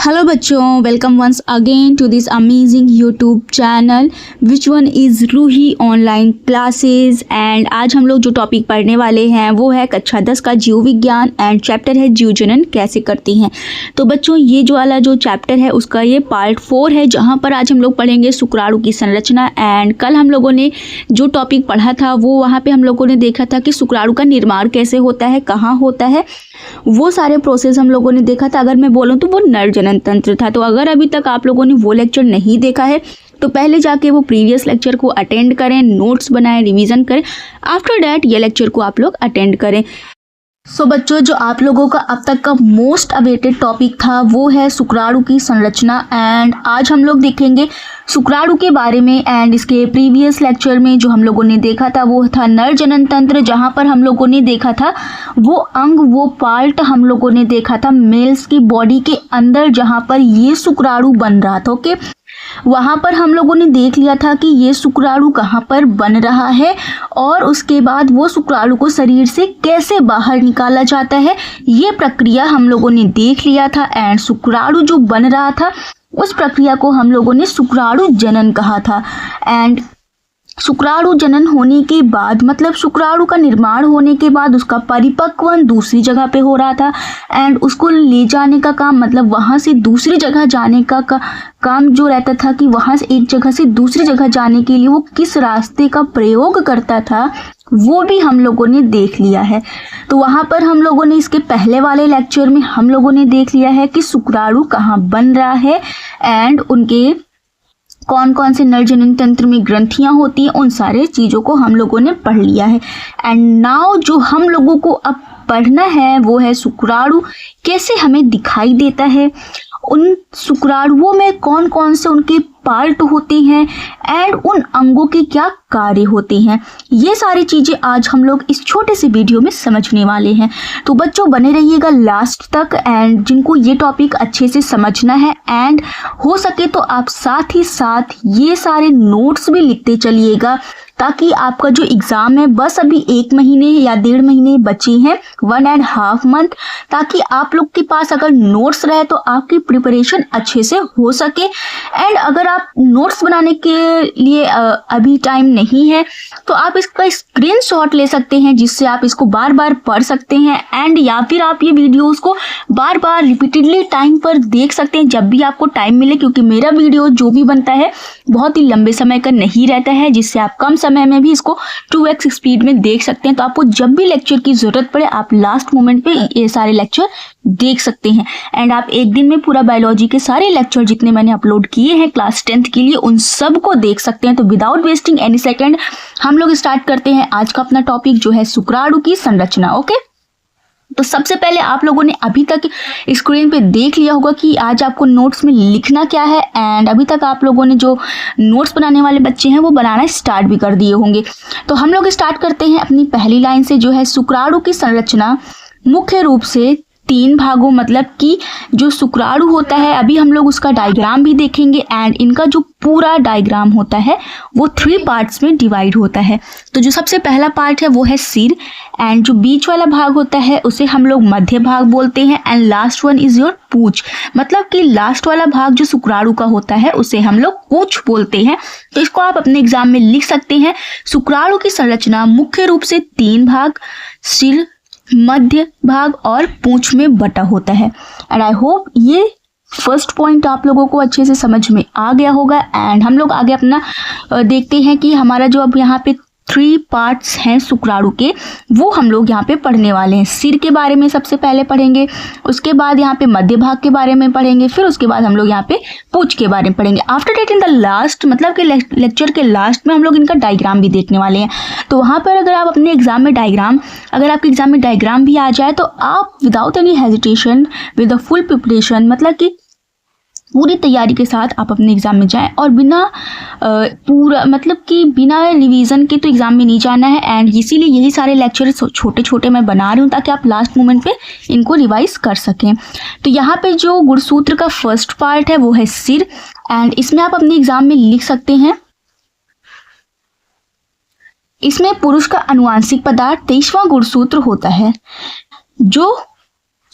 Hello बच्चों, welcome once again to this amazing YouTube channel which one is Ruhi online classes. And आज हम लोग जो टॉपिक पढ़ने वाले हैं वो है कक्षा 10 का जीव विज्ञान एंड चैप्टर है जीव जनन कैसे करती हैं। तो बच्चों ये जो वाला जो चैप्टर है उसका ये पार्ट 4 है, जहाँ पर आज हम लोग पढ़ेंगे शुक्राणु की संरचना। एंड कल हम लोगों ने जो टॉपिक पढ़ा था वो वहाँ पर हम लोगों ने देखा था कि शुक्राणु का निर्माण कैसे होता है, कहाँ होता है, वो सारे प्रोसेस हम लोगों ने देखा था। अगर मैं बोलूँ तो वो नर जनन तंत्र था। तो अगर अभी तक आप लोगों ने वो लेक्चर नहीं देखा है तो पहले जाके वो प्रीवियस लेक्चर को अटेंड करें, नोट्स बनाएं, रिवीजन करें। आफ्टर डैट ये लेक्चर को आप लोग अटेंड करें। सो बच्चों, जो आप लोगों का अब तक का मोस्ट अवेटेड टॉपिक था वो है शुक्राणु की संरचना। एंड आज हम लोग देखेंगे शुक्राणु के बारे में। एंड इसके प्रीवियस लेक्चर में जो हम लोगों ने देखा था वो था नर जनन तंत्र, जहाँ पर हम लोगों ने देखा था वो अंग, वो पार्ट हम लोगों ने देखा था मेल्स की बॉडी के अंदर जहाँ पर ये शुक्राणु बन रहा था। ओके, वहाँ पर हम लोगों ने देख लिया था कि ये शुक्राणु कहाँ पर बन रहा है और उसके बाद वो शुक्राणु को शरीर से कैसे बाहर निकाला जाता है, ये प्रक्रिया हम लोगों ने देख लिया था। एंड शुक्राणु जो बन रहा था उस प्रक्रिया को हम लोगों ने शुक्राणु जनन कहा था। एंड शुक्राणु जनन होने के बाद मतलब शुक्राणु का निर्माण होने के बाद उसका परिपक्वन दूसरी जगह पे हो रहा था। एंड उसको ले जाने का काम मतलब वहाँ से दूसरी जगह जाने का काम जो रहता था कि वहाँ से एक जगह से दूसरी जगह जाने के लिए वो किस रास्ते का प्रयोग करता था वो भी हम लोगों ने देख लिया है। तो वहाँ पर हम लोगों ने इसके पहले वाले लेक्चर में हम लोगों ने देख लिया है कि शुक्राणु कहाँ बन रहा है एंड उनके कौन कौन से नर जनन तंत्र में ग्रंथियां होती हैं, उन सारे चीज़ों को हम लोगों ने पढ़ लिया है। एंड नाउ जो हम लोगों को अब पढ़ना है वो है शुक्राणु कैसे हमें दिखाई देता है, उन शुक्राणुओं में कौन कौन से उनके पार्ट होते हैं एंड उन अंगों के क्या कार्य होते हैं। ये सारी चीज़ें आज हम लोग इस छोटे से वीडियो में समझने वाले हैं। तो बच्चों बने रहिएगा लास्ट तक। एंड जिनको ये टॉपिक अच्छे से समझना है एंड हो सके तो आप साथ ही साथ ये सारे नोट्स भी लिखते चलिएगा, ताकि आपका जो एग्ज़ाम है बस अभी 1 महीने या 1.5 महीने बचे हैं, 1.5 मंथ, ताकि आप लोग के पास अगर नोट्स रहे तो आपकी प्रिपरेशन अच्छे से हो सके। एंड अगर आप नोट्स बनाने के लिए अभी टाइम नहीं है तो आप इसका स्क्रीनशॉट ले सकते हैं, जिससे आप इसको बार बार पढ़ सकते हैं। एंड या फिर आप ये वीडियोस को बार बार रिपीटेडली टाइम पर देख सकते हैं जब भी आपको टाइम मिले, क्योंकि मेरा वीडियो जो भी बनता है बहुत ही लंबे समय का नहीं रहता है, जिससे आप कम समय में भी इसको 2x स्पीड में देख सकते हैं। तो आपको जब भी लेक्चर की जरूरत पड़े आप लास्ट मोमेंट पे ये सारे लेक्चर देख सकते हैं। एंड आप एक दिन में पूरा बायोलॉजी के सारे लेक्चर जितने मैंने अपलोड किए हैं क्लास 10th के लिए उन सब को देख सकते हैं। तो विदाउट वेस्टिंग एनी सेकेंड हम लोग स्टार्ट करते हैं आज का अपना टॉपिक जो है शुक्राणु की संरचना। ओके, तो सबसे पहले आप लोगों ने अभी तक स्क्रीन पे देख लिया होगा कि आज आपको नोट्स में लिखना क्या है। एंड अभी तक आप लोगों ने जो नोट्स बनाने वाले बच्चे हैं वो बनाना स्टार्ट भी कर दिए होंगे। तो हम लोग स्टार्ट करते हैं अपनी पहली लाइन से, जो है शुक्राणु की संरचना मुख्य रूप से 3 भागों मतलब कि जो शुक्राणु होता है अभी हम लोग उसका डायग्राम भी देखेंगे। एंड इनका जो पूरा डायग्राम होता है वो 3 पार्ट्स में डिवाइड होता है। तो जो सबसे पहला पार्ट है वो है सिर, एंड जो बीच वाला भाग होता है उसे हम लोग मध्य भाग बोलते हैं। And last one is your पूंछ, मतलब कि लास्ट वाला भाग जो शुक्राणु का होता है उसे हम लोग पूंछ बोलते हैं। तो इसको आप अपने एग्जाम में लिख सकते हैं। शुक्राणु की संरचना मुख्य रूप से 3 भाग, सिर, मध्य भाग और पूंछ में बटा होता है। एंड आई होप ये फर्स्ट पॉइंट आप लोगों को अच्छे से समझ में आ गया होगा। एंड हम लोग आगे अपना देखते हैं कि हमारा जो अब यहाँ पे 3 पार्ट्स हैं शुक्राणु के वो हम लोग यहाँ पे पढ़ने वाले हैं। सिर के बारे में सबसे पहले पढ़ेंगे, उसके बाद यहाँ पे मध्य भाग के बारे में पढ़ेंगे, फिर उसके बाद हम लोग यहाँ पे पूंछ के बारे में पढ़ेंगे। After that in the last मतलब कि लेक्चर के लास्ट में हम लोग इनका डायग्राम भी देखने वाले हैं। तो वहाँ पर अगर आप अपने एग्जाम में अगर आपके एग्जाम में डायग्राम भी आ जाए तो आप without any hesitation with the full preparation मतलब कि पूरी तैयारी के साथ आप अपने एग्ज़ाम में जाएं और बिना रिवीजन के तो एग्ज़ाम में नहीं जाना है। एंड इसीलिए यही सारे लेक्चर छोटे छोटे मैं बना रही हूँ ताकि आप लास्ट मोमेंट पे इनको रिवाइज कर सकें। तो यहाँ पे जो गुणसूत्र का फर्स्ट पार्ट है वो है सिर। एंड इसमें आप अपने एग्ज़ाम में लिख सकते हैं, इसमें पुरुष का अनुवांशिक पदार्थ 23वां गुणसूत्र होता है, जो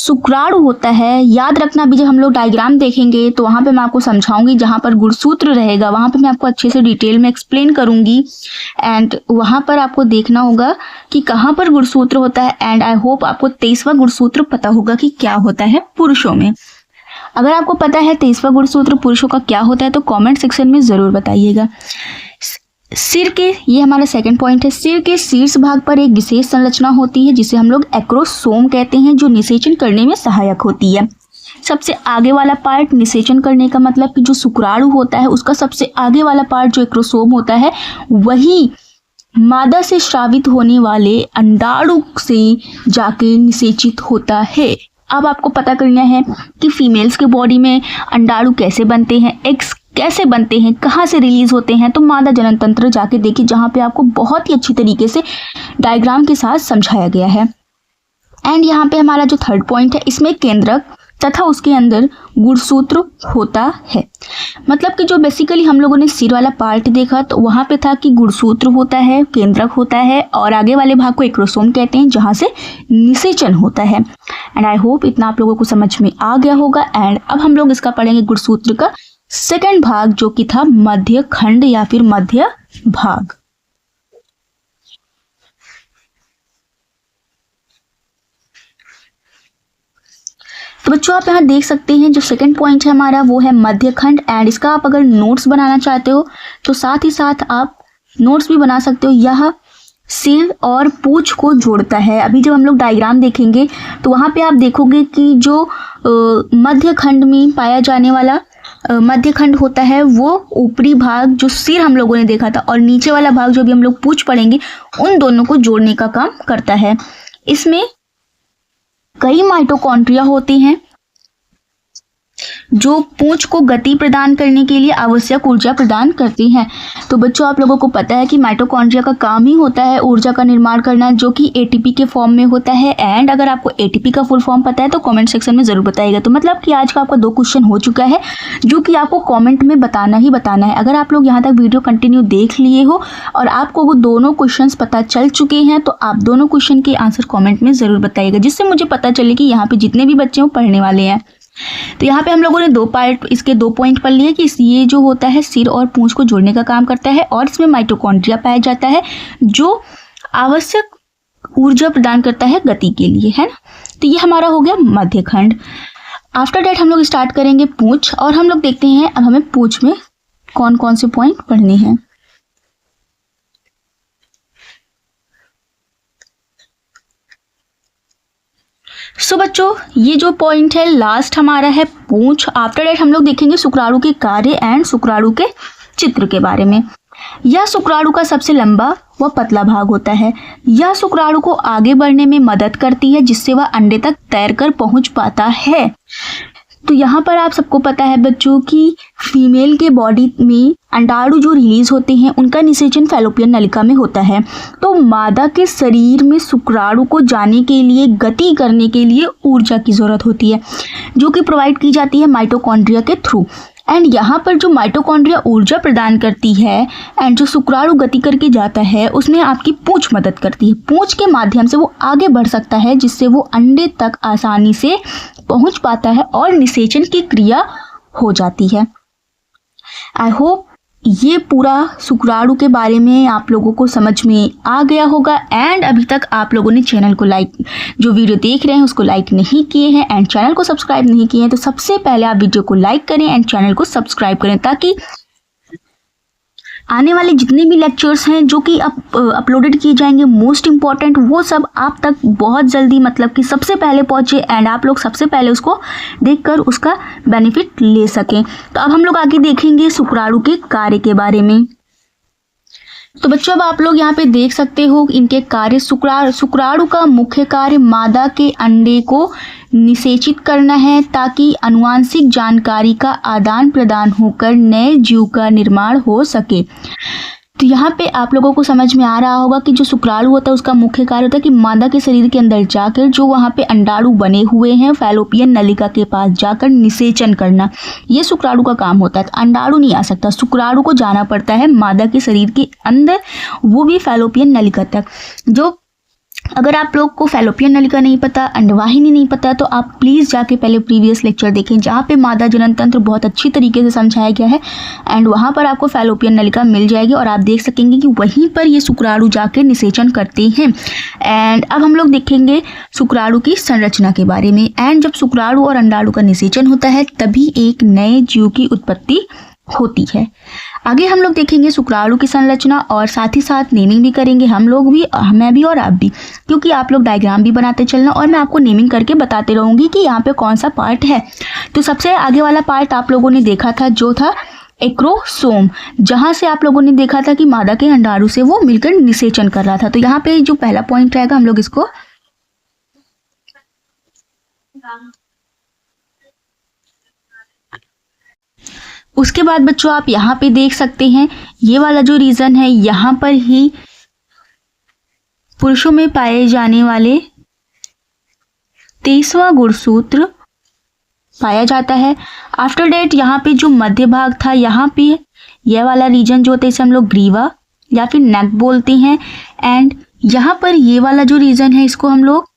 शुक्राणु होता है, याद रखना अभी जब हम लोग डायग्राम देखेंगे तो वहाँ पे मैं आपको समझाऊंगी, जहाँ पर गुणसूत्र रहेगा वहाँ पे मैं आपको अच्छे से डिटेल में एक्सप्लेन करूंगी एंड वहाँ पर आपको देखना होगा कि कहाँ पर गुणसूत्र होता है। एंड आई होप आपको 23वां गुणसूत्र पता होगा कि क्या होता है पुरुषों में। अगर आपको पता है 23वां गुणसूत्र पुरुषों का क्या होता है तो कॉमेंट सेक्शन में ज़रूर बताइएगा। सिर के, ये हमारा सेकंड पॉइंट है, सिर के शीर्ष भाग पर एक विशेष संरचना होती है जिसे हम लोग एक्रोसोम कहते हैं, जो निषेचन करने में सहायक होती है। सबसे आगे वाला पार्ट निषेचन करने का मतलब कि जो शुक्राणु होता है उसका सबसे आगे वाला पार्ट जो एक्रोसोम होता है वही मादा से स्रावित होने वाले अंडाणु से जाके निषेचित होता है। अब आपको पता करना है कि फीमेल्स के बॉडी में अंडाणु कैसे बनते हैं, एग्स कैसे बनते हैं, कहाँ से रिलीज होते हैं। तो मादा जनन तंत्र जाके देखिए, जहाँ पे आपको बहुत ही अच्छी तरीके से डायग्राम के साथ समझाया गया है। एंड यहाँ पे हमारा जो थर्ड पॉइंट है, इसमें केंद्रक तथा उसके अंदर गुणसूत्र होता है। मतलब कि जो बेसिकली हम लोगों ने सिर वाला पार्ट देखा तो वहाँ पे था कि गुणसूत्र होता है, केंद्रक होता है और आगे वाले भाग को एक्रोसोम कहते हैं जहाँ से निषेचन होता है। एंड आई होप इतना आप लोगों को समझ में आ गया होगा। एंड अब हम लोग इसका पढ़ेंगे गुणसूत्र का सेकंड भाग जो कि था मध्य खंड या फिर मध्य भाग। तो बच्चों आप यहाँ देख सकते हैं जो सेकंड पॉइंट है हमारा वो है मध्य खंड। एंड इसका आप अगर नोट्स बनाना चाहते हो तो साथ ही साथ आप नोट्स भी बना सकते हो। यह सिर और पूंछ को जोड़ता है। अभी जब हम लोग डायग्राम देखेंगे तो वहाँ पे आप देखोगे कि जो मध्य खंड में पाया जाने वाला मध्य खंड होता है वो ऊपरी भाग जो सिर हम लोगों ने देखा था और नीचे वाला भाग जो भी हम लोग पूंछ पढ़ेंगे उन दोनों को जोड़ने का काम करता है। इसमें कई माइटोकॉन्ड्रिया होते हैं जो पूंछ को गति प्रदान करने के लिए आवश्यक ऊर्जा प्रदान करती हैं। तो बच्चों आप लोगों को पता है कि माइटोकॉन्ड्रिया का काम ही होता है ऊर्जा का निर्माण करना, जो कि एटीपी के फॉर्म में होता है। एंड अगर आपको एटीपी का फुल फॉर्म पता है तो कमेंट सेक्शन में ज़रूर बताइएगा। तो मतलब कि आज का आपका 2 क्वेश्चन हो चुका है जो कि आपको कॉमेंट में बताना ही बताना है। अगर आप लोग यहाँ तक वीडियो कंटिन्यू देख लिए हो और आपको वो दोनों क्वेश्चन पता चल चुके हैं तो आप दोनों क्वेश्चन के आंसर कॉमेंट में ज़रूर बताइएगा, जिससे मुझे पता चले कि यहाँ पे जितने भी बच्चे वो पढ़ने वाले हैं। तो यहाँ पे हम लोगों ने 2 पार्ट, इसके 2 पॉइंट पढ़ लिए कि ये जो होता है सिर और पूंछ को जोड़ने का काम करता है और इसमें माइटोकॉन्ड्रिया पाया जाता है जो आवश्यक ऊर्जा प्रदान करता है गति के लिए, है ना। तो ये हमारा हो गया मध्य खंड। आफ्टर दैट हम लोग स्टार्ट करेंगे पूंछ और हम लोग देखते हैं अब हमें पूंछ में कौन कौन से पॉइंट पढ़ने हैं। सो बच्चों ये जो पॉइंट है लास्ट हमारा है पूंछ। आफ्टर दैट हम लोग देखेंगे शुक्राणु के कार्य एंड शुक्राणु के चित्र के बारे में। यह शुक्राणु का सबसे लंबा व पतला भाग होता है। यह शुक्राणु को आगे बढ़ने में मदद करती है जिससे वह अंडे तक तैरकर पहुंच पाता है। तो यहाँ पर आप सबको पता है बच्चों कि फीमेल के बॉडी में अंडाणु जो रिलीज होते हैं उनका निषेचन फैलोपियन नलिका में होता है। तो मादा के शरीर में शुक्राणु को जाने के लिए, गति करने के लिए ऊर्जा की ज़रूरत होती है जो कि प्रोवाइड की जाती है माइटोकॉन्ड्रिया के थ्रू। एंड यहाँ पर जो माइटोकॉन्ड्रिया ऊर्जा प्रदान करती है एंड जो शुक्राणु गति करके जाता है उसमें आपकी पूंछ मदद करती है। पूंछ के माध्यम से वो आगे बढ़ सकता है जिससे वो अंडे तक आसानी से पहुंच पाता है और निषेचन की क्रिया हो जाती है। आई होप ये पूरा शुक्राणु के बारे में आप लोगों को समझ में आ गया होगा। एंड अभी तक आप लोगों ने चैनल को लाइक, जो वीडियो देख रहे हैं उसको लाइक नहीं किए हैं एंड चैनल को सब्सक्राइब नहीं किए हैं तो सबसे पहले आप वीडियो को लाइक करें एंड चैनल को सब्सक्राइब करें ताकि आने वाले जितने भी लेक्चर्स हैं जो कि अपलोडेड किए जाएंगे मोस्ट इम्पॉर्टेंट, वो सब आप तक बहुत जल्दी, मतलब कि सबसे पहले पहुंचे एंड आप लोग सबसे पहले उसको देखकर उसका बेनिफिट ले सकें। तो अब हम लोग आगे देखेंगे शुक्राणु के कार्य के बारे में। तो बच्चों अब आप लोग यहाँ पे देख सकते हो इनके कार्य। शुक्राणु का मुख्य कार्य मादा के अंडे को निषेचित करना है ताकि आनुवांशिक जानकारी का आदान प्रदान होकर नए जीव का निर्माण हो सके। तो यहाँ पे आप लोगों को समझ में आ रहा होगा कि जो शुक्राणु होता है उसका मुख्य कार्य होता है कि मादा के शरीर के अंदर जाकर जो वहाँ पे अंडाणु बने हुए हैं फैलोपियन नलिका के पास जाकर निषेचन करना, ये शुक्राणु का काम होता है। तो अंडाणु नहीं आ सकता, शुक्राणु को जाना पड़ता है मादा के शरीर के अंदर, वो भी फैलोपियन नलिका तक। जो अगर आप लोग को फैलोपियन नलिका नहीं पता, अंडवाहिनी नहीं पता, तो आप प्लीज़ जाके पहले प्रीवियस लेक्चर देखें जहाँ पे मादा जनन तंत्र बहुत अच्छी तरीके से समझाया गया है एंड वहाँ पर आपको फैलोपियन नलिका मिल जाएगी और आप देख सकेंगे कि वहीं पर ये शुक्राणु जाके निषेचन करते हैं। एंड अब हम लोग देखेंगे शुक्राणु की संरचना के बारे में। एंड जब शुक्राणु और अंडाणु का निषेचन होता है तभी एक नए जीव की उत्पत्ति होती है। आगे हम लोग देखेंगे शुक्राणु की संरचना और साथ ही साथ नेमिंग भी करेंगे, हम लोग भी, मैं भी और आप भी, क्योंकि आप लोग डायग्राम भी बनाते चलना और मैं आपको नेमिंग करके बताते रहूँगी कि यहाँ पे कौन सा पार्ट है। तो सबसे आगे वाला पार्ट आप लोगों ने देखा था जो था एक्रोसोम, जहाँ से आप लोगों ने देखा था कि मादा के अंडाणु से वो मिलकर निषेचन कर रहा था। तो यहाँ पे जो पहला पॉइंट रहेगा हम लोग इसको उसके बाद बच्चों आप यहाँ पे देख सकते हैं ये वाला जो रीजन है, यहाँ पर ही पुरुषों में पाए जाने वाले 23वां गुणसूत्र पाया जाता है। आफ्टर डेट यहाँ पे जो मध्य भाग था, यहाँ पे यह वाला रीजन जो होता है इसे हम लोग ग्रीवा या फिर नेक बोलते हैं। एंड यहाँ पर ये वाला जो रीजन है इसको हम लोग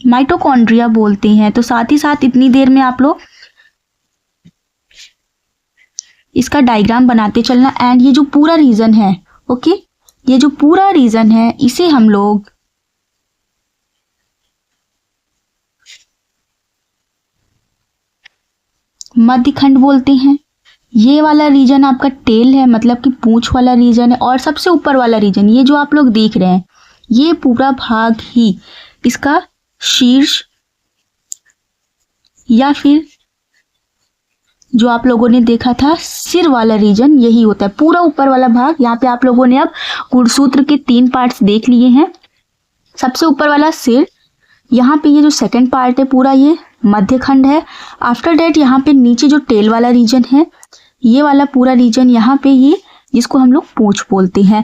माइटोकॉन्ड्रिया बोलते हैं। तो साथ ही साथ इतनी देर में आप लोग इसका डायग्राम बनाते चलना। एंड ये जो पूरा रीजन है, ओके, ये जो पूरा रीजन है इसे हम लोग मध्यखंड बोलते हैं। ये वाला रीजन आपका टेल है, मतलब कि पूंछ वाला रीजन है। और सबसे ऊपर वाला रीजन ये जो आप लोग देख रहे हैं ये पूरा भाग ही इसका शीर्ष या फिर जो आप लोगों ने देखा था सिर वाला रीजन यही होता है, पूरा ऊपर वाला भाग। यहाँ पे आप लोगों ने अब गुणसूत्र के 3 पार्ट्स देख लिए हैं। सबसे ऊपर वाला सिर, यहाँ पे ये जो सेकंड पार्ट है पूरा ये मध्यखंड है। आफ्टर डेट यहाँ पे नीचे जो टेल वाला रीजन है ये वाला पूरा रीजन यहाँ पे ये जिसको हम लोग पूंछ बोलते हैं।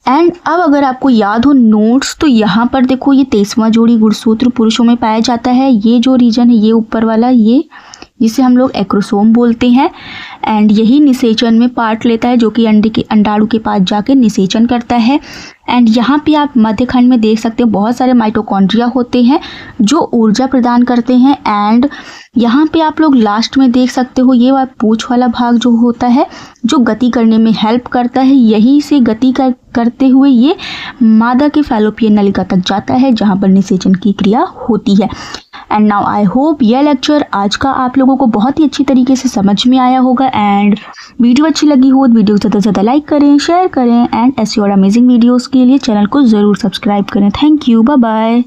एंड अब अगर आपको याद हो नोट्स, तो यहाँ पर देखो ये 23वां जोड़ी गुणसूत्र पुरुषों में पाया जाता है। ये जो रीजन है ये ऊपर वाला, ये जिसे हम लोग एक्रोसोम बोलते हैं। एंड यही निषेचन में पार्ट लेता है जो कि अंडाणु के पास जाके निषेचन करता है। एंड यहाँ पे आप मध्यखंड में देख सकते हैं बहुत सारे माइटोकॉन्ड्रिया होते हैं जो ऊर्जा प्रदान करते हैं। एंड यहाँ पे आप लोग लास्ट में देख सकते हो ये पूंछ वाला भाग जो होता है जो गति करने में हेल्प करता है। यही से गति करते हुए ये मादा के फैलोपियन नलिका तक जाता है जहाँ पर निषेचन की क्रिया होती है। एंड नाउ आई होप यह लेक्चर आज का आप लोगों को बहुत ही अच्छी तरीके से समझ में आया होगा। एंड वीडियो अच्छी लगी हो तो वीडियो को ज़्यादा से ज़्यादा लाइक करें, शेयर करें। एंड ऐसी और अमेजिंग वीडियोस के लिए चैनल को ज़रूर सब्सक्राइब करें। Thank you, bye bye.